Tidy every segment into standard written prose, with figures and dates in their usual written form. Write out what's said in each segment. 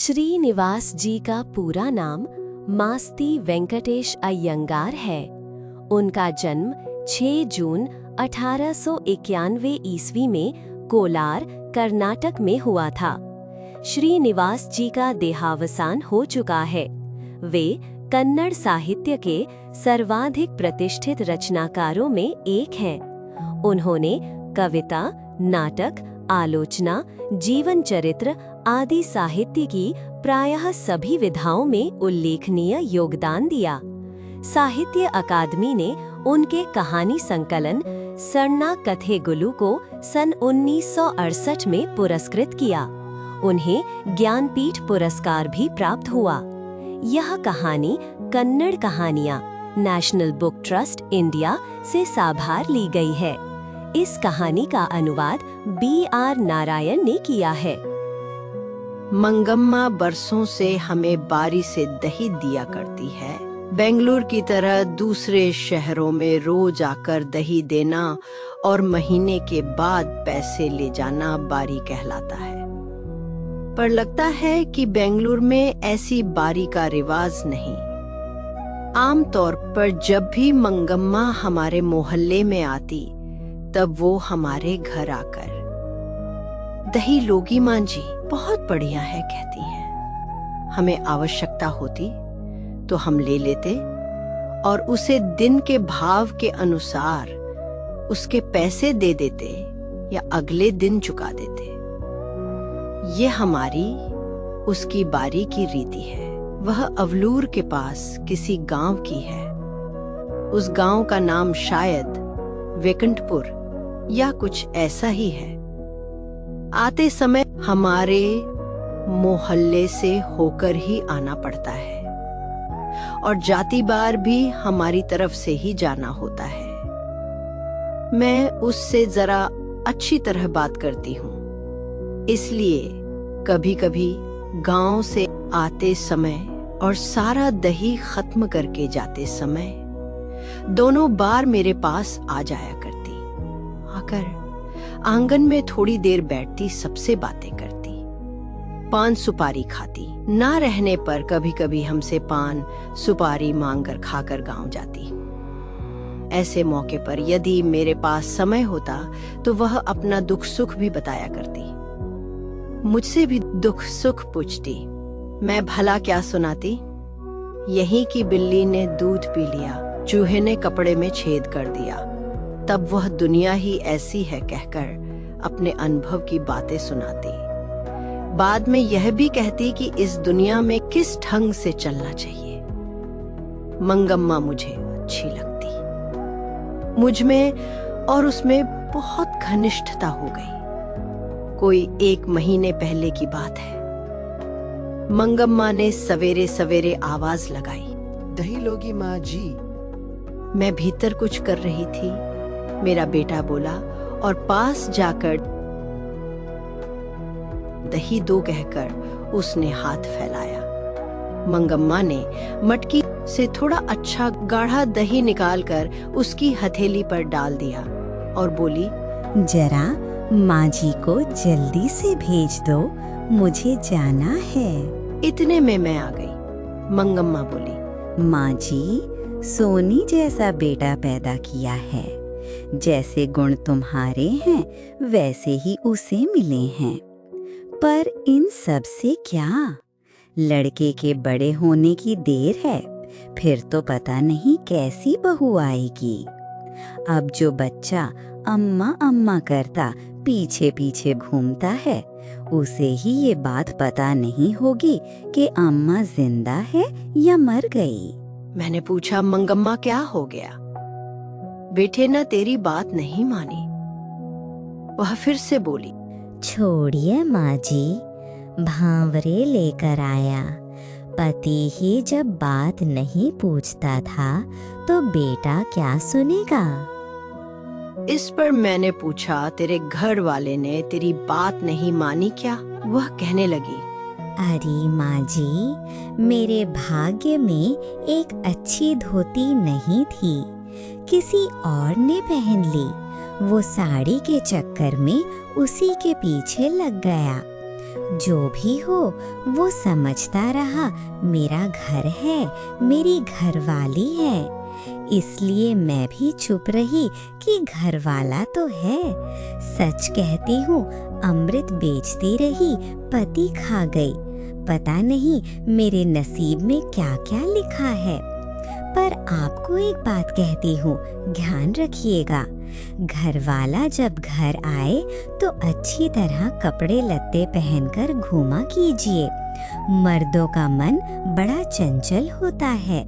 श्रीनिवास जी का पूरा नाम मास्ती वेंकटेश अय्यंगार है। उनका जन्म 6 जून 1891 ईस्वी में कोलार, कर्नाटक में हुआ था। श्रीनिवास जी का देहावसान हो चुका है। वे कन्नड़ साहित्य के सर्वाधिक प्रतिष्ठित रचनाकारों में एक हैं। उन्होंने कविता, नाटक, आलोचना, जीवन चरित्र आदि साहित्य की प्रायः सभी विधाओं में उल्लेखनीय योगदान दिया। साहित्य अकादमी ने उनके कहानी संकलन सरना कथेगुलु को सन 1968 में पुरस्कृत किया। उन्हें ज्ञानपीठ पुरस्कार भी प्राप्त हुआ। यह कहानी कन्नड़ कहानियाँ नेशनल बुक ट्रस्ट इंडिया से साभार ली गई है। इस कहानी का अनुवाद B.R. नारायण ने किया है। मंगम्मा बरसों से हमें बारी से दही दिया करती है। बेंगलुरु की तरह दूसरे शहरों में रोज आकर दही देना और महीने के बाद पैसे ले जाना बारी कहलाता है। पर लगता है कि बेंगलुरु में ऐसी बारी का रिवाज नहीं। आमतौर पर जब भी मंगम्मा हमारे मोहल्ले में आती तब वो हमारे घर आकर दही लोगी मां जी बहुत बढ़िया है कहती हैं। हमें आवश्यकता होती तो हम ले लेते और उसे दिन के भाव के अनुसार उसके पैसे दे देते या अगले दिन चुका देते। ये हमारी उसकी बारी की रीति है। वह अवलूर के पास किसी गांव की है। उस गांव का नाम शायद वेकंठपुर या कुछ ऐसा ही है। आते समय हमारे मोहल्ले से होकर ही आना पड़ता है और जाती बार भी हमारी तरफ से ही जाना होता है। मैं उससे जरा अच्छी तरह बात करती हूँ, इसलिए कभी कभी गांव से आते समय और सारा दही खत्म करके जाते समय दोनों बार मेरे पास आ जाया करती। आकर आंगन में थोड़ी देर बैठती, सबसे बातें करती, पान सुपारी खाती। ना रहने पर कभी कभी हमसे पान सुपारी मांगकर खाकर गांव जाती। ऐसे मौके पर यदि मेरे पास समय होता तो वह अपना दुख सुख भी बताया करती। मुझसे भी दुख सुख पूछती। मैं भला क्या सुनाती? यहीं की बिल्ली ने दूध पी लिया, चूहे ने कपड़े में छेद कर दिया, तब वह दुनिया ही ऐसी है कहकर अपने अनुभव की बातें सुनाती। बाद में यह भी कहती कि इस दुनिया में किस ढंग से चलना चाहिए। मंगम्मा मुझे अच्छी लगती। मुझ में और उसमें बहुत घनिष्ठता हो गई। कोई 1 महीने पहले की बात है। मंगम्मा ने सवेरे सवेरे आवाज लगाई, दही लोगी माँ जी। मैं भीतर कुछ कर रही थी। मेरा बेटा बोला और पास जाकर दही दो कहकर उसने हाथ फैलाया। मंगम्मा ने मटकी से थोड़ा अच्छा गाढ़ा दही निकालकर उसकी हथेली पर डाल दिया और बोली, जरा माँ जी को जल्दी से भेज दो, मुझे जाना है। इतने में मैं आ गई। मंगम्मा बोली, माँ जी, सोनी जैसा बेटा पैदा किया है। जैसे गुण तुम्हारे हैं वैसे ही उसे मिले हैं। पर इन सब से क्या, लड़के के बड़े होने की देर है, फिर तो पता नहीं कैसी बहू आएगी। अब जो बच्चा अम्मा अम्मा करता पीछे पीछे घूमता है, उसे ही ये बात पता नहीं होगी कि अम्मा जिंदा है या मर गई। मैंने पूछा, मंगम्मा क्या हो गया? बेटे ने तेरी बात नहीं मानी। वह फिर से बोली, छोड़िए माँ जी, भांवरे लेकर आया। पति ही जब बात नहीं पूछता था तो बेटा क्या सुनेगा। इस पर मैंने पूछा, तेरे घर वाले ने तेरी बात नहीं मानी क्या? वह कहने लगी, अरे माँ जी, मेरे भाग्य में एक अच्छी धोती नहीं थी, किसी और ने पहन ली। वो साड़ी के चक्कर में उसी के पीछे लग गया। जो भी हो वो समझता रहा मेरा घर है, मेरी घरवाली है। इसलिए मैं भी चुप रही कि घरवाला तो है। सच कहती हूँ, अमृत बेचती रही, पति खा गई। पता नहीं मेरे नसीब में क्या क्या लिखा है। पर आपको एक बात कहती हूँ, ध्यान रखिएगा। घरवाला जब घर आए तो अच्छी तरह कपड़े लत्ते पहनकर घूमा कीजिए। मर्दों का मन बड़ा चंचल होता है।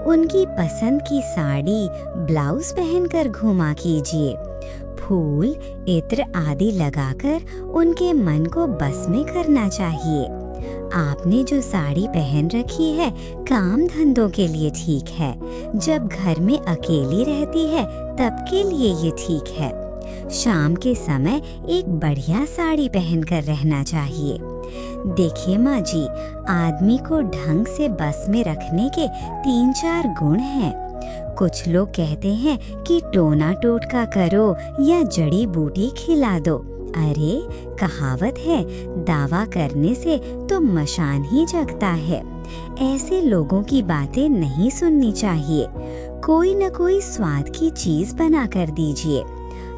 उनकी पसंद की साड़ी, ब्लाउज पहनकर घूमा कीजिए। फूल, इत्र आदि लगाकर उनके मन को बस में करना चाहिए। आपने जो साड़ी पहन रखी है काम धंधों के लिए ठीक है, जब घर में अकेली रहती है तब के लिए ये ठीक है। शाम के समय एक बढ़िया साड़ी पहनकर रहना चाहिए। देखिए माँ जी, आदमी को ढंग से बस में रखने के 3-4 गुण हैं। कुछ लोग कहते हैं कि टोना टोटका करो या जड़ी बूटी खिला दो। अरे कहावत है, दावा करने से तो मशान ही जगता है। ऐसे लोगों की बातें नहीं सुननी चाहिए। कोई न कोई स्वाद की चीज बना कर दीजिए।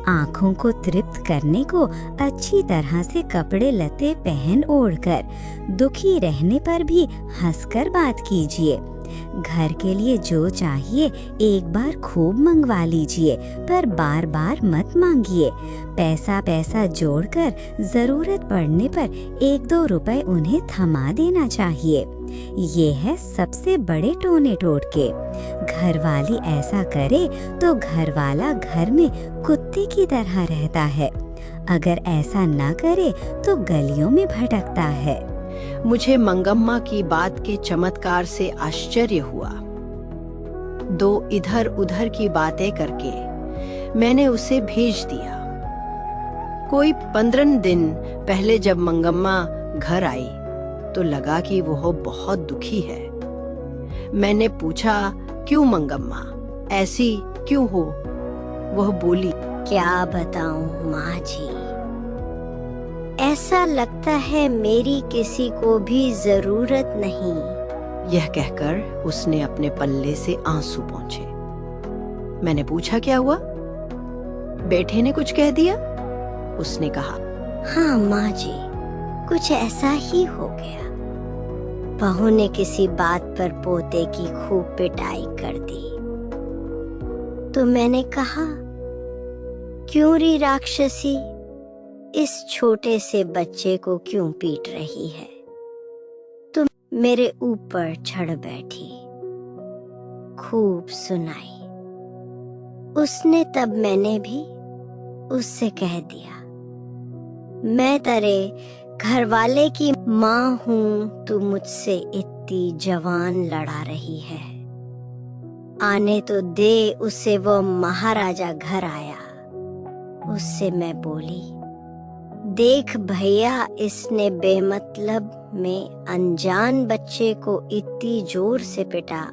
आँखों को तृप्त करने को अच्छी तरह से कपड़े लत्ते पहन ओढ़कर, दुखी रहने पर भी हंसकर बात कीजिए। घर के लिए जो चाहिए एक बार खूब मंगवा लीजिए, पर बार बार मत मांगिए। पैसा जोड़कर जरूरत पड़ने पर 1-2 रुपए उन्हें थमा देना चाहिए। ये है सबसे बड़े टोने टोटके। घरवाली ऐसा करे तो घरवाला घर में कुत्ते की तरह रहता है। अगर ऐसा न करे तो गलियों में भटकता है। मुझे मंगम्मा की बात के चमत्कार से आश्चर्य हुआ। 2 इधर उधर की बातें करके मैंने उसे भेज दिया। कोई 15 दिन पहले जब मंगम्मा घर आई तो लगा कि वह बहुत दुखी है। मैंने पूछा, क्यों मंगम्मा, ऐसी क्यों हो? वह बोली, क्या बताऊं माँ जी, ऐसा लगता है मेरी किसी को भी जरूरत नहीं। यह कहकर उसने अपने पल्ले से आंसू पोंछे। मैंने पूछा, क्या हुआ? बेटे ने कुछ कह दिया? उसने कहा, हाँ माँ जी, कुछ ऐसा ही हो गया। बहू ने किसी बात पर पोते की खूब पिटाई कर दी। तो मैंने कहा, क्यों री राक्षसी, इस छोटे से बच्चे को क्यों पीट रही है? तुम मेरे ऊपर चढ़ बैठी, खूब सुनाई। उसने तब मैंने भी उससे कह दिया, मैं तेरे घरवाले की माँ हूँ, तू मुझसे इतनी जवान लड़ा रही है। आने तो दे उसे, वो महाराजा घर आया। उससे मैं बोली, देख भैया, इसने बेमतलब में अनजान बच्चे को इतनी जोर से पिटा।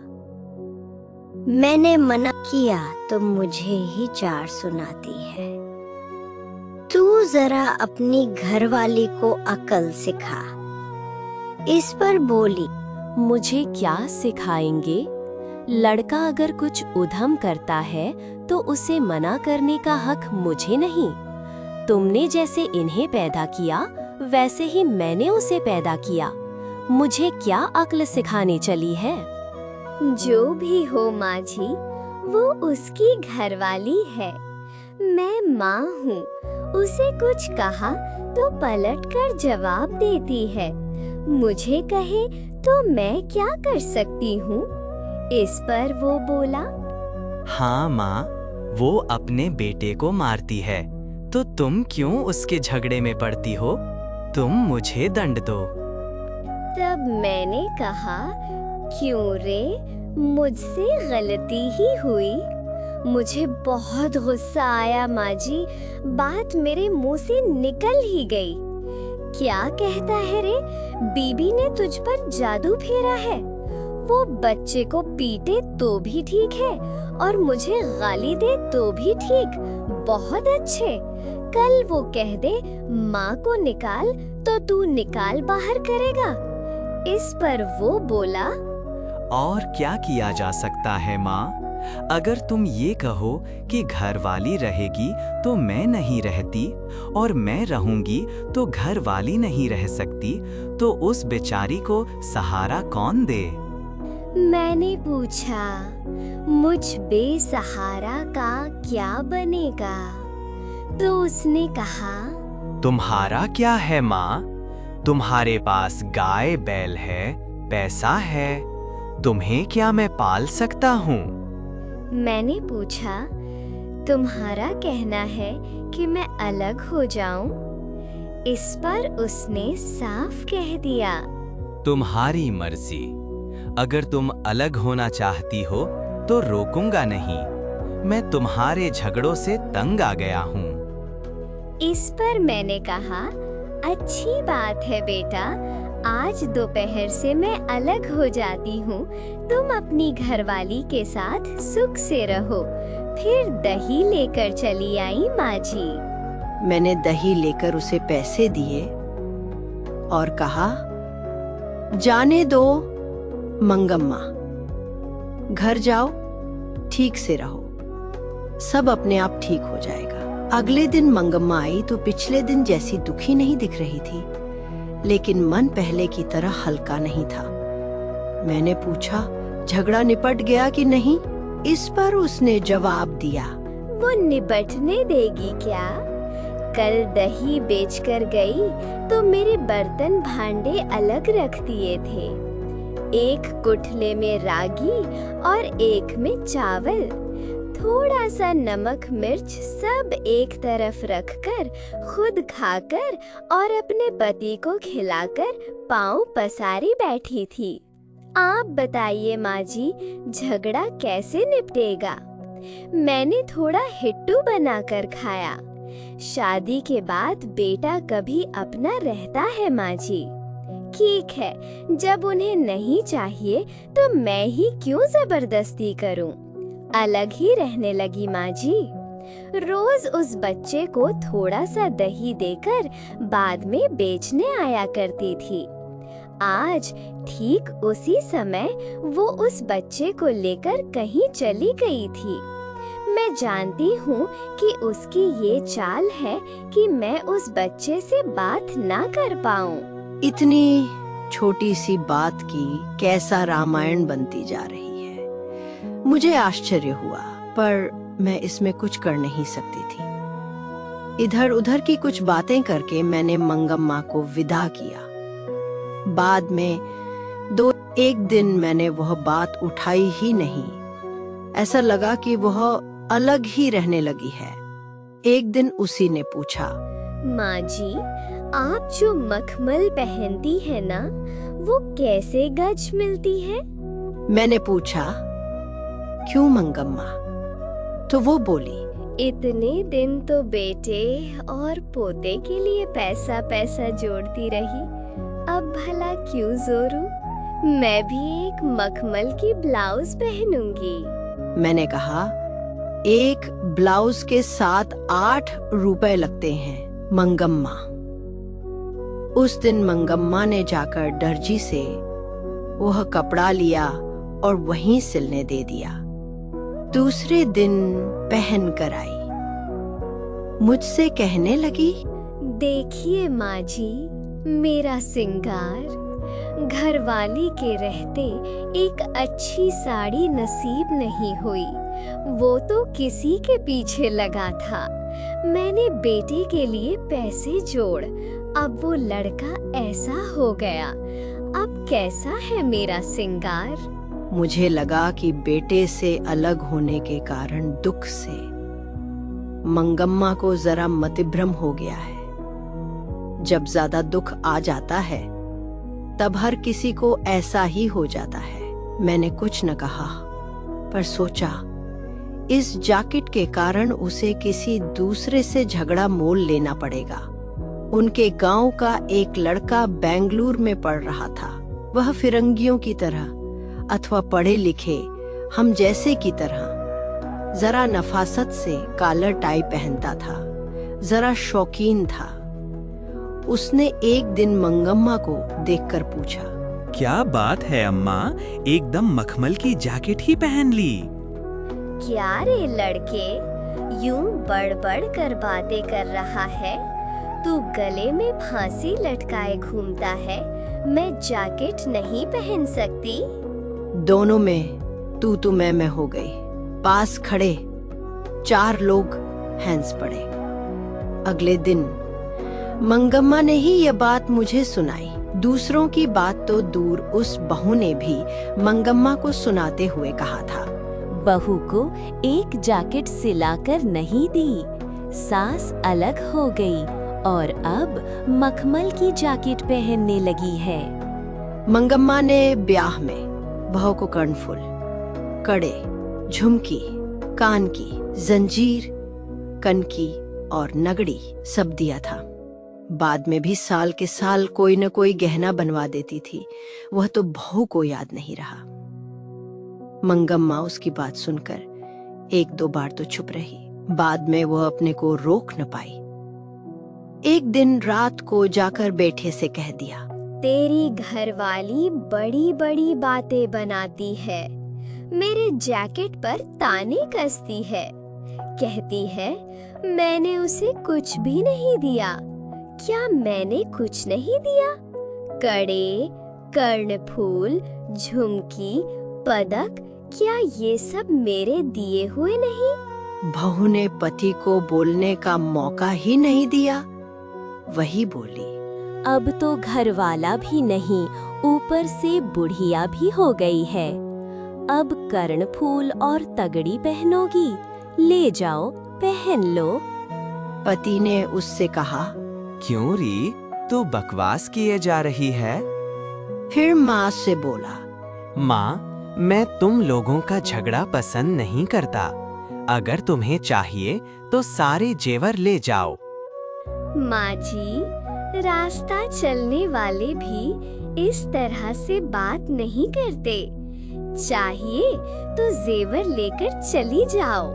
मैंने मना किया तो मुझे ही चार सुनाती है। तू जरा अपनी घरवाली को अकल सिखा। इस पर बोली, मुझे क्या सिखाएंगे? लड़का अगर कुछ उधम करता है तो उसे मना करने का हक मुझे नहीं। तुमने जैसे इन्हें पैदा किया वैसे ही मैंने उसे पैदा किया। मुझे क्या अक्ल सिखाने चली है? जो भी हो माँ जी, वो उसकी घरवाली है। मैं माँ हूँ, उसे कुछ कहा तो पलट कर जवाब देती है। मुझे कहे तो मैं क्या कर सकती हूँ? इस पर वो बोला, हाँ माँ, वो अपने बेटे को मारती है तो तुम क्यों उसके झगड़े में पड़ती हो? तुम मुझे दंड दो। तब मैंने कहा, क्यों रे, मुझसे गलती ही हुई। मुझे बहुत गुस्सा आया माँ जी, बात मेरे मुंह से निकल ही गई। क्या कहता है रे, बीबी ने तुझ पर जादू फेरा है? वो बच्चे को पीटे तो भी ठीक है और मुझे गाली दे तो भी ठीक, बहुत अच्छे। कल वो कह दे माँ को निकाल तो तू निकाल बाहर करेगा। इस पर वो बोला, और क्या किया जा सकता है माँ? अगर तुम ये कहो कि घरवाली रहेगी तो मैं नहीं रहती, और मैं रहूंगी तो घरवाली नहीं रह सकती, तो उस बेचारी को सहारा कौन दे? मैंने पूछा, मुझ बेसहारा का क्या बनेगा? तो उसने कहा, तुम्हारा क्या है माँ? तुम्हारे पास गाय बैल है, पैसा है, तुम्हें क्या मैं पाल सकता हूँ? मैंने पूछा, तुम्हारा कहना है कि मैं अलग हो जाऊं? इस पर उसने साफ कह दिया, तुम्हारी मर्जी। अगर तुम अलग होना चाहती हो तो रोकूंगा नहीं। मैं तुम्हारे झगड़ों से तंग आ गया हूँ। इस पर मैंने कहा, अच्छी बात है बेटा, आज दोपहर से मैं अलग हो जाती हूँ, तुम अपनी घरवाली के साथ सुख से रहो। फिर दही लेकर चली आई माँ जी। मैंने दही लेकर उसे पैसे दिए और कहा, जाने दो मंगम्मा, घर जाओ, ठीक से रहो, सब अपने आप ठीक हो जाएगा। अगले दिन मंगम्मा आई तो पिछले दिन जैसी दुखी नहीं दिख रही थी, लेकिन मन पहले की तरह हल्का नहीं था। मैंने पूछा, झगड़ा निपट गया कि नहीं? इस पर उसने जवाब दिया, वो निपटने देगी क्या? कल दही बेचकर गई तो मेरे बर्तन भांडे अलग रख दिए थे, एक गुठले में रागी और एक में चावल, थोड़ा सा नमक मिर्च सब एक तरफ रखकर खुद खाकर और अपने पति को खिलाकर पाँव पसारी बैठी थी। आप बताइए माँ जी, झगड़ा कैसे निपटेगा? मैंने थोड़ा हिट्टू बनाकर खाया। शादी के बाद बेटा कभी अपना रहता है माँ जी। ठीक है, जब उन्हें नहीं चाहिए तो मैं ही क्यों जबरदस्ती करूं? अलग ही रहने लगी माँ जी। रोज उस बच्चे को थोड़ा सा दही देकर बाद में बेचने आया करती थी। आज ठीक उसी समय वो उस बच्चे को लेकर कहीं चली गई थी। मैं जानती हूँ कि उसकी ये चाल है कि मैं उस बच्चे से बात ना कर पाऊँ। इतनी छोटी सी बात की कैसा रामायण बनती जा रही है। मुझे आश्चर्य हुआ, पर मैं इसमें कुछ कर नहीं सकती थी। इधर उधर की कुछ बातें करके मैंने मंगम्मा को विदा किया। बाद में एक दिन मैंने वह बात उठाई ही नहीं। ऐसा लगा कि वह अलग ही रहने लगी है। एक दिन उसी ने पूछा, माँ जी, आप जो मखमल पहनती है ना, वो कैसे गज मिलती है? मैंने पूछा, क्यों मंगम्मा? तो वो बोली, इतने दिन तो बेटे और पोते के लिए पैसा पैसा जोड़ती रही, अब भला क्यों जोड़ूं? मैं भी एक मखमल की ब्लाउज पहनूंगी। मैंने कहा, एक ब्लाउज के 7-8 रुपए लगते हैं मंगम्मा। उस दिन मंगम्मा ने जाकर दर्जी से वह कपड़ा लिया और वहीं सिलने दे दिया। दूसरे दिन पहन कर आई। मुझसे कहने लगी, देखिए माँ जी, मेरा सिंगार। घरवाली के रहते एक अच्छी साड़ी नसीब नहीं हुई, वो तो किसी के पीछे लगा था। मैंने बेटे के लिए पैसे जोड़, अब वो लड़का ऐसा हो गया, अब कैसा है मेरा सिंगार? मुझे लगा कि बेटे से अलग होने के कारण दुख से मंगम्मा को जरा मतिभ्रम हो गया है। जब ज्यादा दुख आ जाता है तब हर किसी को ऐसा ही हो जाता है। मैंने कुछ न कहा, पर सोचा इस जैकेट के कारण उसे किसी दूसरे से झगड़ा मोल लेना पड़ेगा। उनके गांव का एक लड़का बेंगलुरु में पढ़ रहा था। वह फिरंगियों की तरह अथवा पढ़े लिखे हम जैसे की तरह जरा नफासत से कॉलर टाई पहनता था। जरा शौकीन था। उसने एक दिन मंगम्मा को देखकर पूछा, क्या बात है अम्मा, एकदम मखमल की जैकेट ही पहन ली। क्या रे लड़के, यूं बड़-बड़ कर बातें कर रहा है? तू गले में फांसी लटकाए घूमता है, मैं जैकेट नहीं पहन सकती। दोनों में तू मैं हो गई। पास खड़े 4 लोग हंस पड़े। अगले दिन मंगम्मा ने ही यह बात मुझे सुनाई। दूसरों की बात तो दूर, उस बहू ने भी मंगम्मा को सुनाते हुए कहा था, बहू को एक जैकेट सिलाकर नहीं दी, सास अलग हो गई और अब मखमल की जैकेट पहनने लगी है। मंगम्मा ने ब्याह में बहू को कर्णफुल, कड़े, झुमकी, कान की, जंजीर, कनकी और नगड़ी सब दिया था। बाद में भी साल के साल कोई न कोई गहना बनवा देती थी। वह तो बहू को याद नहीं रहा। मंगम्मा उसकी बात सुनकर 1-2 बार तो चुप रही। बाद में वह अपने को रोक न पाई। एक दिन रात को जाकर बेटे से कह दिया, तेरी घरवाली बड़ी बड़ी बातें बनाती है, मेरे जैकेट पर ताने कसती है, कहती है मैंने उसे कुछ भी नहीं दिया। क्या मैंने कुछ नहीं दिया? कड़े, कर्णफूल, झुमकी, पदक, क्या ये सब मेरे दिए हुए नहीं? बहू ने पति को बोलने का मौका ही नहीं दिया। वही बोली, अब तो घरवाला भी नहीं, ऊपर से बुढ़िया भी हो गई है। अब कर्णफूल और तगड़ी पहनोगी? ले जाओ, पहन लो। पति ने उससे कहा, क्यों री, तू बकवास किए जा रही है? फिर माँ से बोला, माँ, मैं तुम लोगों का झगड़ा पसंद नहीं करता। अगर तुम्हें चाहिए तो सारे जेवर ले जाओ। माँ जी, रास्ता चलने वाले भी इस तरह से बात नहीं करते। चाहिए तो जेवर लेकर चली जाओ,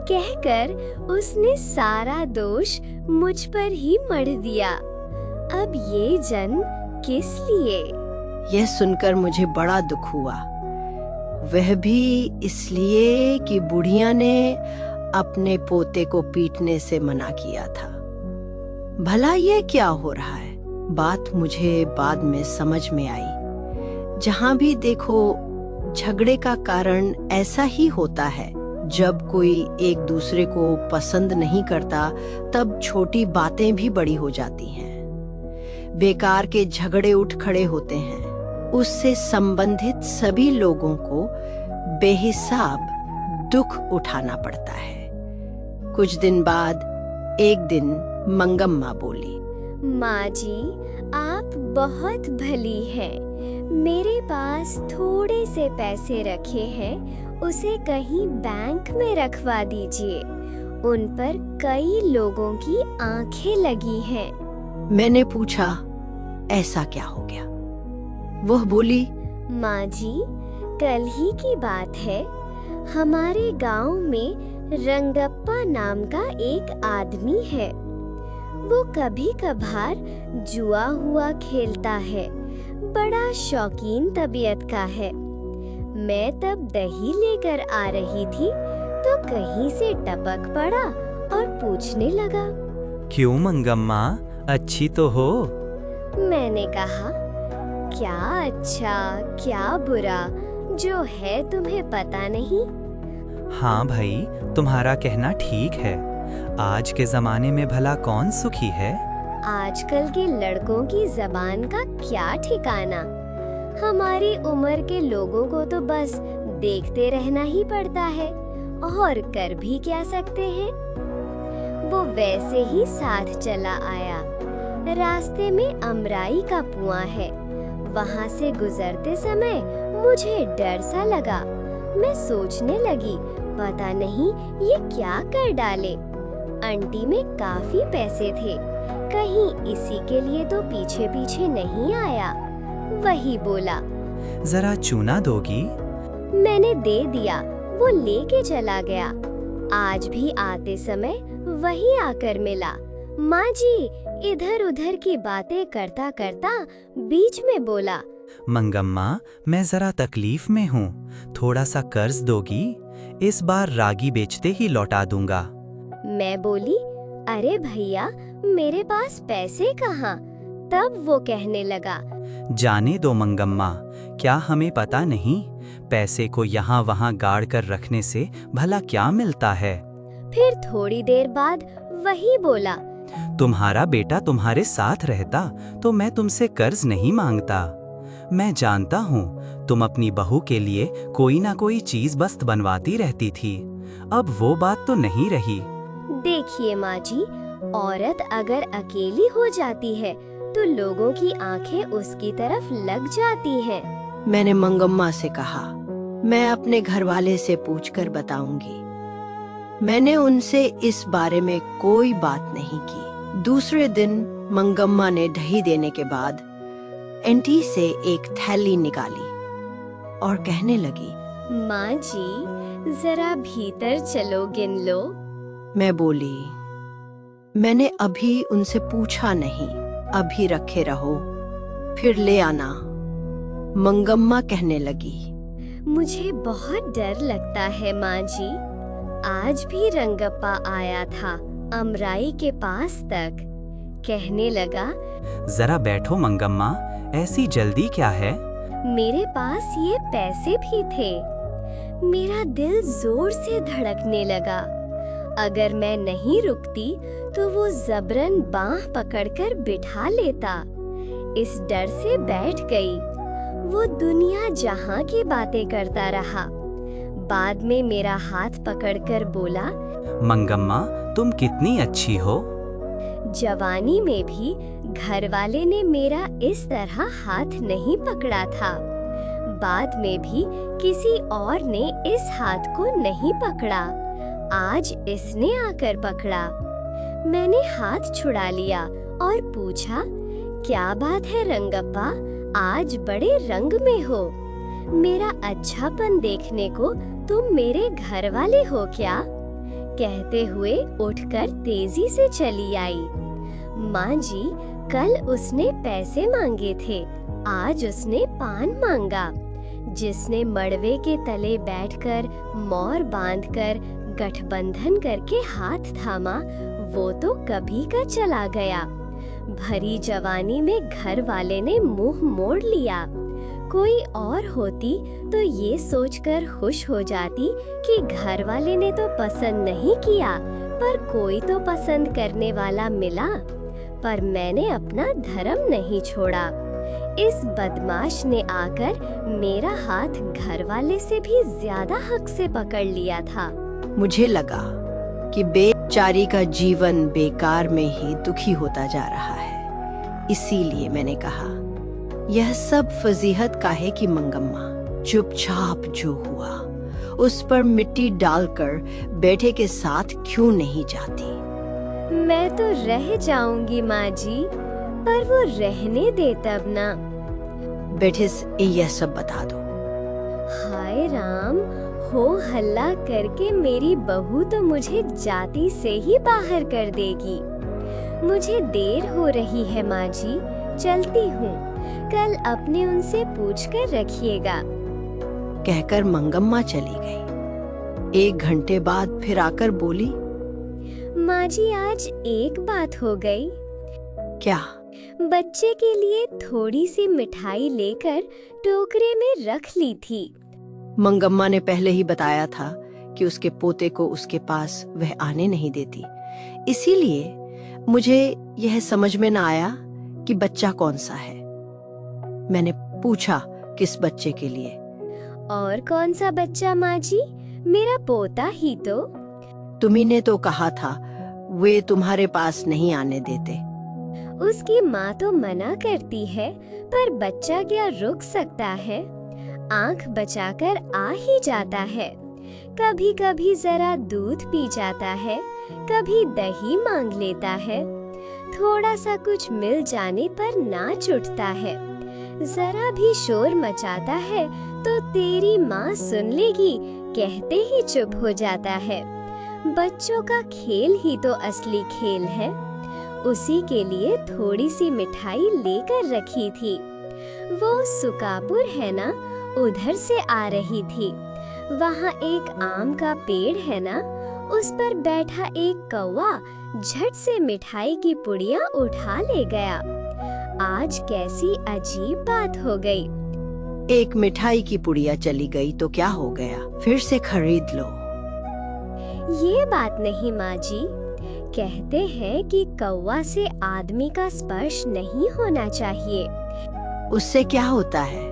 कहकर उसने सारा दोष मुझ पर ही मढ़ दिया। अब ये जन्म किस लिए? यह सुनकर मुझे बड़ा दुख हुआ। वह भी इसलिए कि बुढ़िया ने अपने पोते को पीटने से मना किया था। भला ये क्या हो रहा है? बात मुझे बाद में समझ में आई। जहां भी देखो झगड़े का कारण ऐसा ही होता है। जब कोई एक दूसरे को पसंद नहीं करता, तब छोटी बातें भी बड़ी हो जाती हैं। बेकार के झगड़े उठ खड़े होते हैं। उससे संबंधित सभी लोगों को बेहिसाब दुख उठाना पड़ता है। कुछ दिन बाद एक दिन मंगम्मा बोली, माँ जी, आप बहुत भली हैं। मेरे पास थोड़े से पैसे रखे हैं, उसे कहीं बैंक में रखवा दीजिए। उन पर कई लोगों की आंखें लगी हैं। मैंने पूछा, ऐसा क्या हो गया? वह बोली, माँ जी, कल ही की बात है। हमारे गांव में रंगप्पा नाम का एक आदमी है। वो कभी कभार जुआ हुआ खेलता है। बड़ा शौकीन तबीयत का है। मैं तब दही लेकर आ रही थी तो कहीं से टपक पड़ा और पूछने लगा, क्यों मंगम्मा, अच्छी तो हो? मैंने कहा, क्या अच्छा क्या बुरा, जो है तुम्हें पता नहीं। हाँ भाई, तुम्हारा कहना ठीक है। आज के जमाने में भला कौन सुखी है? आजकल के लड़कों की जबान का क्या ठिकाना। हमारी उम्र के लोगों को तो बस देखते रहना ही पड़ता है, और कर भी क्या सकते हैं। वो वैसे ही साथ चला आया। रास्ते में अमराई का कुआं है। वहाँ से गुजरते समय मुझे डर सा लगा। मैं सोचने लगी, पता नहीं ये क्या कर डाले। आंटी में काफी पैसे थे, कहीं इसी के लिए तो पीछे पीछे नहीं आया। वही बोला, जरा चूना दोगी? मैंने दे दिया। वो लेके चला गया। आज भी आते समय वही आकर मिला। माँ जी इधर उधर की बातें करता करता बीच में बोला, मंगम्मा, मैं जरा तकलीफ में हूँ, थोड़ा सा कर्ज दोगी? इस बार रागी बेचते ही लौटा दूंगा। मैं बोली, अरे भैया मेरे पास पैसे कहाँ? तब वो कहने लगा, जाने दो मंगम्मा, क्या हमें पता नहीं? पैसे को यहाँ वहाँ गाड़ कर रखने से भला क्या मिलता है? फिर थोड़ी देर बाद वही बोला, तुम्हारा बेटा तुम्हारे साथ रहता तो मैं तुमसे कर्ज नहीं मांगता। मैं जानता हूँ तुम अपनी बहू के लिए कोई ना कोई चीज बस्त बनवाती रहती थी, अब वो बात तो नहीं रही। देखिए माँ जी, औरत अगर अकेली हो जाती है तो लोगों की आंखें उसकी तरफ लग जाती हैं। मैंने मंगम्मा से कहा, मैं अपने घरवाले से पूछकर बताऊंगी। मैंने उनसे इस बारे में कोई बात नहीं की। दूसरे दिन मंगम्मा ने दही देने के बाद एंटी से एक थैली निकाली और कहने लगी, माँ जी जरा भीतर चलो, गिन लो। मैं बोली, मैंने अभी उनसे पूछा नहीं, अभी रखे रहो, फिर ले आना। मंगम्मा कहने लगी, मुझे बहुत डर लगता है माँ जी, आज भी रंगप्पा आया था अमराई के पास तक। कहने लगा, जरा बैठो मंगम्मा, ऐसी जल्दी क्या है? मेरे पास ये पैसे भी थे। मेरा दिल जोर से धड़कने लगा। अगर मैं नहीं रुकती तो वो जबरन बांह पकड़कर बिठा लेता। इस डर से बैठ गई। वो दुनिया जहां की बातें करता रहा। बाद में मेरा हाथ पकड़कर बोला, मंगम्मा तुम कितनी अच्छी हो। जवानी में भी घरवाले ने मेरा इस तरह हाथ नहीं पकड़ा था। बाद में भी किसी और ने इस हाथ को नहीं पकड़ा। आज इसने आकर पकड़ा। मैंने हाथ छुड़ा लिया और पूछा, क्या बात है रंगप्पा, आज बड़े रंग में हो। मेरा अच्छापन देखने को तुम मेरे घर वाले हो क्या? कहते हुए उठकर तेजी से चली आई। माँ जी, कल उसने पैसे मांगे थे, आज उसने पान मांगा। जिसने मड़वे के तले बैठकर मोर बांधकर गठबंधन करके हाथ थामा, वो तो कभी का चला गया। भरी जवानी में घर वाले ने मुंह मोड़ लिया। कोई और होती तो ये सोचकर खुश हो जाती कि घर वाले ने तो पसंद नहीं किया, पर कोई तो पसंद करने वाला मिला। पर मैंने अपना धर्म नहीं छोड़ा। इस बदमाश ने आकर मेरा हाथ घर वाले से भी ज्यादा हक से पकड़ लिया था। मुझे लगा कि बेचारी का जीवन बेकार में ही दुखी होता जा रहा है। इसीलिए मैंने कहा, यह सब फजीहत का है कि मंगम्मा चुपचाप जो हुआ उस पर मिट्टी डालकर बेटे के साथ क्यों नहीं जाती। मैं तो रह जाऊंगी माँ जी, पर वो रहने दे तब ना। बेटे से यह सब बता दो। हाय राम, हो हल्ला करके मेरी बहू तो मुझे जाति से ही बाहर कर देगी। मुझे देर हो रही है माँ जी, चलती हूँ। कल अपने उनसे पूछकर रखिएगा। कहकर मंगम्मा चली गई। 1 घंटे बाद फिर आकर बोली, माँ जी आज एक बात हो गई। क्या? बच्चे के लिए थोड़ी सी मिठाई लेकर टोकरे में रख ली थी। मंगम्मा ने पहले ही बताया था कि उसके पोते को उसके पास वह आने नहीं देती। इसीलिए मुझे यह समझ में न आया कि बच्चा कौन सा है। मैंने पूछा, किस बच्चे के लिए? और कौन सा बच्चा माँ जी, मेरा पोता ही तो। तुम्ही ने तो कहा था वे तुम्हारे पास नहीं आने देते। उसकी माँ तो मना करती है, पर बच्चा क्या रुक सकता है। आंख बचाकर आ ही जाता है। कभी कभी जरा दूध पी जाता है, कभी दही मांग लेता है। थोड़ा सा कुछ मिल जाने पर नाच उठता है। जरा भी शोर मचाता है तो तेरी माँ सुन लेगी कहते ही चुप हो जाता है। बच्चों का खेल ही तो असली खेल है। उसी के लिए थोड़ी सी मिठाई लेकर रखी थी। वो सुकापुर है ना, उधर से आ रही थी। वहाँ एक आम का पेड़ है ना, उस पर बैठा एक कौवा झट से मिठाई की पुड़िया उठा ले गया। आज कैसी अजीब बात हो गई। एक मिठाई की पुड़िया चली गई तो क्या हो गया, फिर से खरीद लो। ये बात नहीं माँ जी, कहते हैं कि कौवा से आदमी का स्पर्श नहीं होना चाहिए। उससे क्या होता है?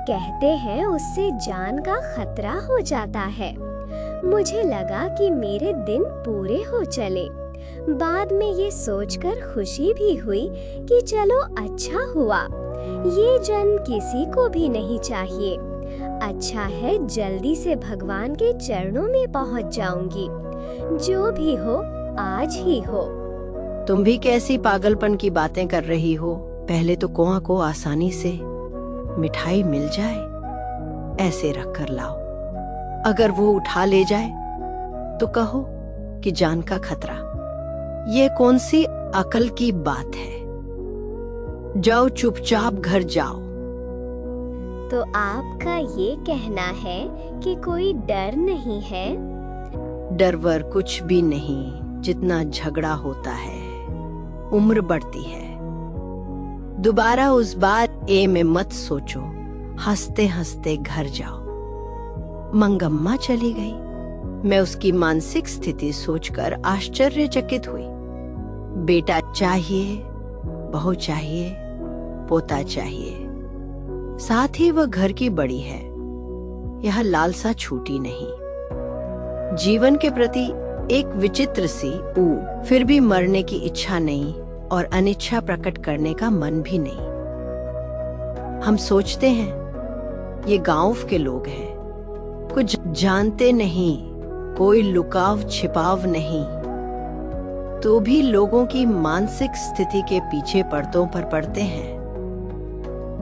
कहते हैं उससे जान का खतरा हो जाता है। मुझे लगा कि मेरे दिन पूरे हो चले। बाद में ये सोचकर खुशी भी हुई कि चलो अच्छा हुआ, ये जन्म किसी को भी नहीं चाहिए। अच्छा है जल्दी से भगवान के चरणों में पहुंच जाऊंगी। जो भी हो आज ही हो। तुम भी कैसी पागलपन की बातें कर रही हो। पहले तो कौआ को आसानी से मिठाई मिल जाए, ऐसे रख कर लाओ। अगर वो उठा ले जाए तो कहो कि जान का खतरा। ये कौन सी अकल की बात है? जाओ चुपचाप घर जाओ। तो आपका ये कहना है कि कोई डर नहीं है? डर वर कुछ भी नहीं। जितना झगड़ा होता है उम्र बढ़ती है। दोबारा उस बात ए में मत सोचो। हंसते हंसते घर जाओ। मंगम्मा चली गई। मैं उसकी मानसिक स्थिति सोचकर आश्चर्यचकित हुई। बेटा चाहिए, बहू चाहिए, पोता चाहिए, साथ ही वह घर की बड़ी है। यह लालसा छूटी नहीं। जीवन के प्रति एक विचित्र सी ऊब, फिर भी मरने की इच्छा नहीं और अनिच्छा प्रकट करने का मन भी नहीं। हम सोचते हैं ये गांव के लोग हैं, कुछ जानते नहीं, कोई लुकाव छिपाव नहीं। तो भी लोगों की मानसिक स्थिति के पीछे परतों पर पड़ते हैं।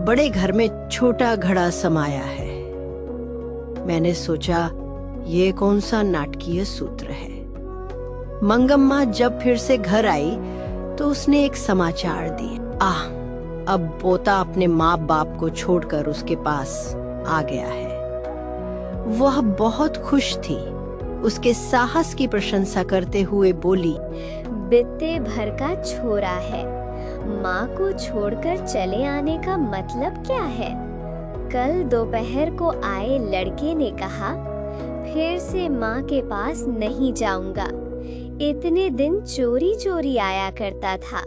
बड़े घर में छोटा घड़ा समाया है। मैंने सोचा ये कौन सा नाटकीय सूत्र है। मंगम्मा जब फिर से घर आई तो उसने एक समाचार दिया। अब पोता अपने माँ बाप को छोड़कर उसके पास आ गया है। वह बहुत खुश थी। उसके साहस की प्रशंसा करते हुए बोली, बित्ते भर का छोरा है। माँ को छोड़कर चले आने का मतलब क्या है? कल दोपहर को आए लड़के ने कहा, फिर से माँ के पास नहीं जाऊंगा। इतने दिन चोरी चोरी आया करता था।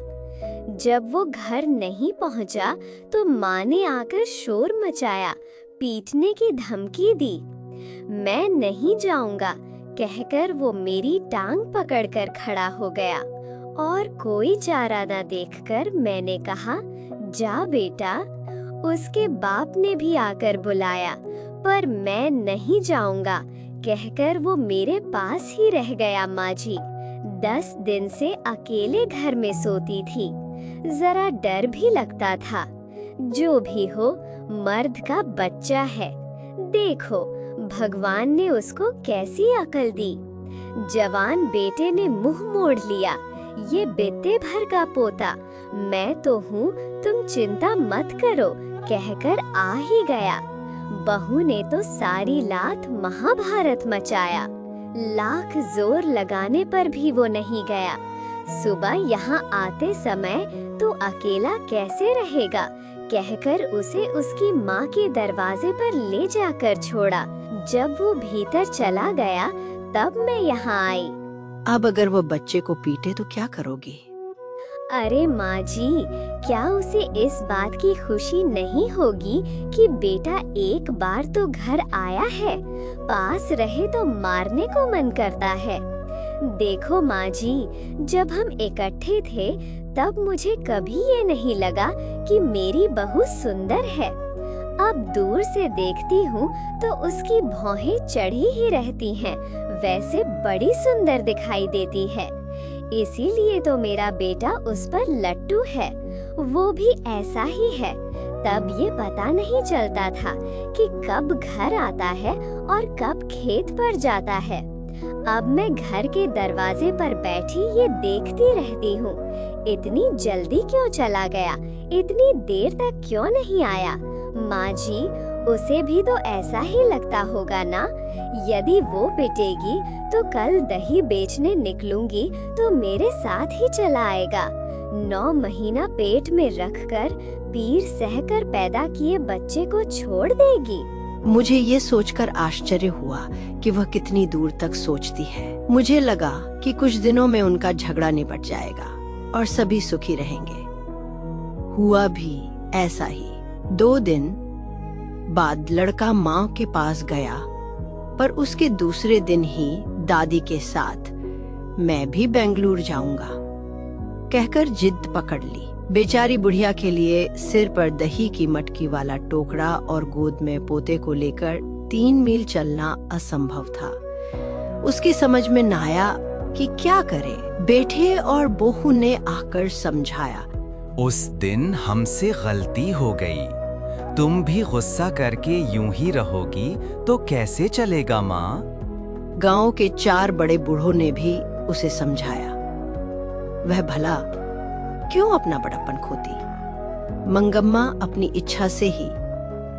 जब वो घर नहीं पहुंचा तो माँ ने आकर शोर मचाया, पीटने की धमकी दी। मैं नहीं जाऊंगा कहकर वो मेरी टांग पकड़कर खड़ा हो गया और कोई चारा न देखकर मैंने कहा, जा बेटा। उसके बाप ने भी आकर बुलाया, पर मैं नहीं जाऊंगा कहकर वो मेरे पास ही रह गया। माँ जी 10 दिन से अकेले घर में सोती थी। जरा डर भी लगता था। जो भी हो, मर्द का बच्चा है। देखो भगवान ने उसको कैसी अकल दी। जवान बेटे ने मुंह मोड़ लिया। ये बित्ते भर का पोता, मैं तो हूँ, तुम चिंता मत करो कहकर आ ही गया। बहू ने तो सारी रात महाभारत मचाया। लाख जोर लगाने पर भी वो नहीं गया। सुबह यहाँ आते समय तू अकेला कैसे रहेगा कहकर उसे उसकी माँ के दरवाजे पर ले जाकर छोड़ा। जब वो भीतर चला गया तब मैं यहाँ आई। अब अगर वो बच्चे को पीटे तो क्या करोगी? अरे माँ जी, क्या उसे इस बात की खुशी नहीं होगी कि बेटा एक बार तो घर आया है? पास रहे तो मारने को मन करता है। देखो माँ जी, जब हम इकट्ठे थे तब मुझे कभी ये नहीं लगा कि मेरी बहू सुंदर है। अब दूर से देखती हूँ तो उसकी भौहें चढ़ी ही रहती हैं, वैसे बड़ी सुंदर दिखाई देती है। इसीलिए तो मेरा बेटा उस पर लट्टू है। वो भी ऐसा ही है। तब ये पता नहीं चलता था कि कब घर आता है और कब खेत पर जाता है। अब मैं घर के दरवाजे पर बैठी ये देखती रहती हूँ, इतनी जल्दी क्यों चला गया, इतनी देर तक क्यों नहीं आया। माँ जी, उसे भी तो ऐसा ही लगता होगा ना। यदि वो पिटेगी तो कल दही बेचने निकलूंगी तो मेरे साथ ही चला आएगा। 9 महीना पेट में रखकर पीर सहकर पैदा किए बच्चे को छोड़ देगी। मुझे ये सोचकर आश्चर्य हुआ कि वह कितनी दूर तक सोचती है। मुझे लगा कि कुछ दिनों में उनका झगड़ा निपट जाएगा और सभी सुखी रहेंगे। हुआ भी ऐसा ही। 2 दिन बाद लड़का माँ के पास गया, पर उसके दूसरे दिन ही दादी के साथ मैं भी बेंगलुरु जाऊंगा कहकर जिद पकड़ ली। बेचारी बुढ़िया के लिए सिर पर दही की मटकी वाला टोकरा और गोद में पोते को लेकर 3 मील चलना असंभव था। उसकी समझ में न आया कि क्या करे। बेटे और बहू ने आकर समझाया। उस दिन हमसे गलती हो गई, तुम भी गुस्सा करके यूं ही रहोगी तो कैसे चलेगा माँ। गांव के 4 बड़े बूढ़ों ने भी उसे समझाया। वह भला क्यों अपना बड़प्पन खोती। मंगम्मा अपनी इच्छा से ही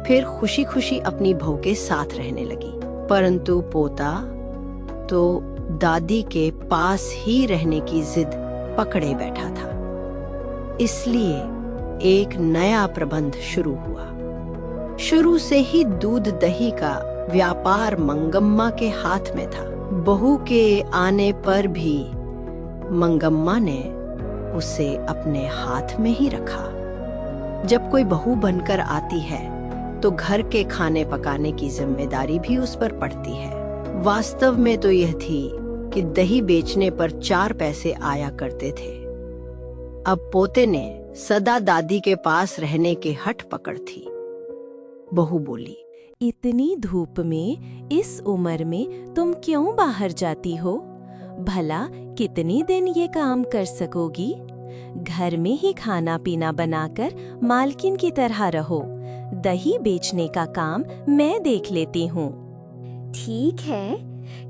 फिर खुशी खुशी अपनी बहू के साथ रहने लगी, परंतु पोता तो दादी के पास ही रहने की जिद पकड़े बैठा था। इसलिए एक नया प्रबंध शुरू हुआ। शुरू से ही दूध दही का व्यापार मंगम्मा के हाथ में था। बहू के आने पर भी मंगम्मा ने उसे अपने हाथ में ही रखा। जब कोई बहू बनकर आती है तो घर के खाने पकाने की जिम्मेदारी भी उस पर पड़ती है। वास्तव में तो यह थी कि दही बेचने पर 4 पैसे आया करते थे। अब पोते ने सदा दादी के पास रहने के हट पकड़ थी। बहू बोली, इतनी धूप में इस उम्र में तुम क्यों बाहर जाती हो? भला कितनी दिन ये काम कर सकोगी? घर में ही खाना पीना बनाकर मालकिन की तरह रहो। दही बेचने का काम मैं देख लेती हूँ। ठीक है,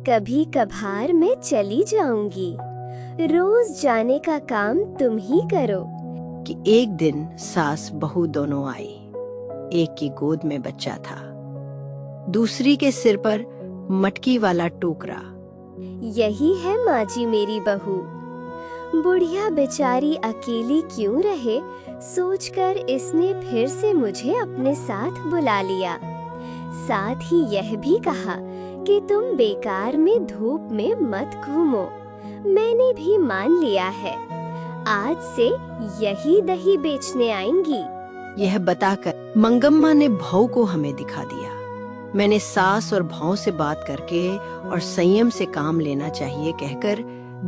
कभी कभार मैं चली जाऊंगी। रोज जाने का काम तुम ही करो। कि एक दिन सास बहू दोनों आई। एक की गोद में बच्चा था, दूसरी के सिर पर मटकी वाला टोकरा। यही है माँ जी मेरी बहू। बुढ़िया बेचारी अकेली क्यों रहे, सोचकर इसने फिर से मुझे अपने साथ बुला लिया। साथ ही यह भी कहा कि तुम बेकार में धूप में मत घूमो। मैंने भी मान लिया है, आज से यही दही बेचने आएंगी। यह बताकर मंगम्मा ने भाऊ को हमें दिखा दिया। मैंने सास और भाऊ से बात करके और संयम से काम लेना चाहिए कहकर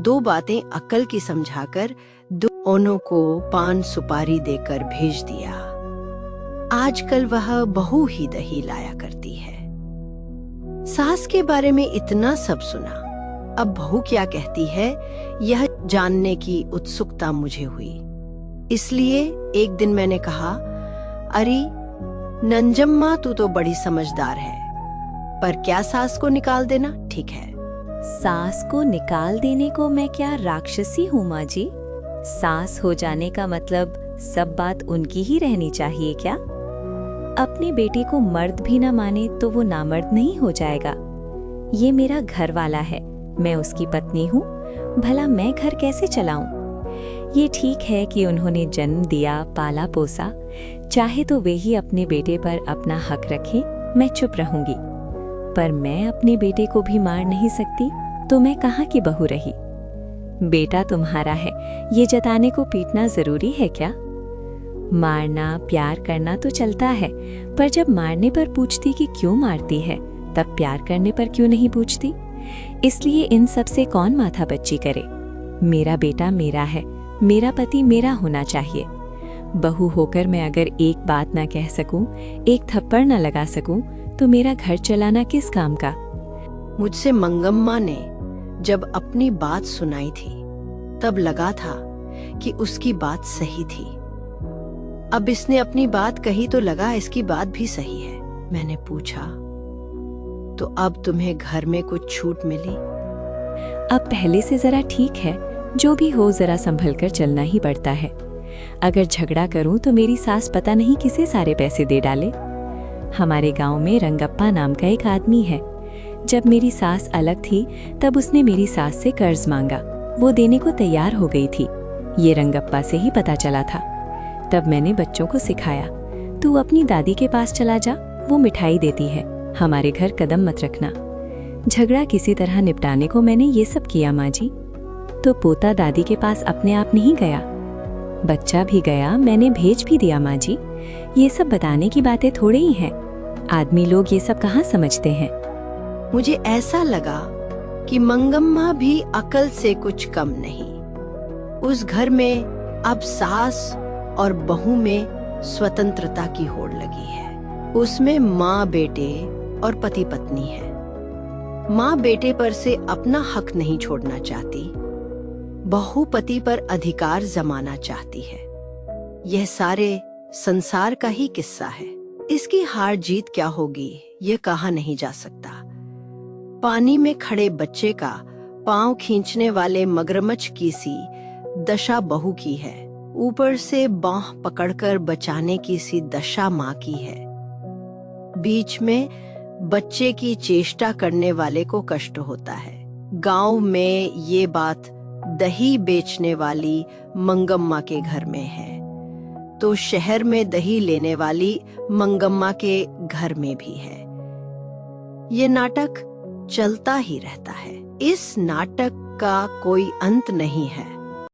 2 बातें अक्ल की समझाकर दोनों को पान सुपारी देकर भेज दिया। आजकल वह बहू ही दही लाया करती है। सास के बारे में इतना सब सुना, अब बहू क्या कहती है यह जानने की उत्सुकता मुझे हुई। इसलिए एक दिन मैंने कहा, अरे नंजम्मा, तू तो बड़ी समझदार है, पर क्या सास को निकाल देना ठीक है? सास को निकाल देने को मैं क्या राक्षसी हूँ माँ जी? सास हो जाने का मतलब सब बात उनकी ही रहनी चाहिए क्या? अपने बेटे को मर्द भी ना माने तो वो नामर्द नहीं हो जाएगा। ये मेरा घर वाला है, मैं उसकी पत्नी हूँ, भला मैं घर कैसे चलाऊं? ये ठीक है कि उन्होंने जन्म दिया, पाला पोसा, चाहे तो वे ही अपने बेटे पर अपना हक रखें, मैं चुप रहूंगी। पर मैं अपने बेटे को भी मार नहीं सकती, तो मैं कहाँ की बहू रही? बेटा तुम्हारा है, ये जताने को पीटना जरूरी है क्या? मारना प्यार करना तो चलता है, पर जब मारने पर पूछती कि क्यों मारती है, तब प्यार करने पर क्यों नहीं पूछती? इसलिए इन सब से कौन माथा बच्ची करे? मेरा बेटा मेरा है, मेरा पति मेरा होना चाहिए। बहू होकर मैं अगर एक बात ना कह सकूं, एक थप्पड़ ना लगा सकूं, तो मेरा घर चलाना किस काम का? मुझसे मंगम्मा ने जब अपनी बात सुनाई थी, तब लगा था कि उसकी बात सही थी। अब इसने अपनी बात कही तो लगा इसकी बात भी सही है। मैंने पूछा, तो अब तुम्हें घर में कुछ छूट मिली? अब पहले से जरा ठीक है, जो भी हो जरा संभल कर चलना ही पड़ता है। अगर झगड़ा करूं तो मेरी सास पता नहीं किसे सारे पैसे दे डाले। हमारे गांव में रंगप्पा नाम का एक आदमी है। जब मेरी सास अलग थी तब उसने मेरी सास से कर्ज मांगा। वो देने को तैयार हो गई थी। ये रंगप्पा से ही पता चला था। तब मैंने बच्चों को सिखाया, तू अपनी दादी के पास चला जा, वो मिठाई देती है, हमारे घर कदम मत रखना। झगड़ा किसी तरह निपटाने को मैंने ये सब किया माँ जी। तो पोता दादी के पास अपने आप नहीं गया, बच्चा भी गया, मैंने भेज भी दिया माँ जी। ये सब बताने की बातें थोड़े ही हैं। आदमी लोग ये सब कहाँ समझते हैं। मुझे ऐसा लगा कि मंगम्मा भी अकल से कुछ कम नहीं। उस घर में अब सास और बहू में स्वतंत्रता की होड़ लगी है। उसमें माँ बेटे और पति पत्नी है। माँ बेटे पर से अपना हक नहीं छोड़ना चाहती, बहू पति पर अधिकार जमाना चाहती है। यह सारे संसार का ही किस्सा है। इसकी हार जीत क्या होगी ये कहा नहीं जा सकता। पानी में खड़े बच्चे का पांव खींचने वाले मगरमच्छ की सी दशा बहू की है। ऊपर से बांह पकड़कर बचाने की सी दशा माँ की है। बीच में बच्चे की चेष्टा करने वाले को कष्ट होता है। गांव में ये बात दही बेचने वाली मंगम्मा के घर में है, तो शहर में दही लेने वाली मंगम्मा के घर में भी है। ये नाटक चलता ही रहता है। इस नाटक का कोई अंत नहीं है।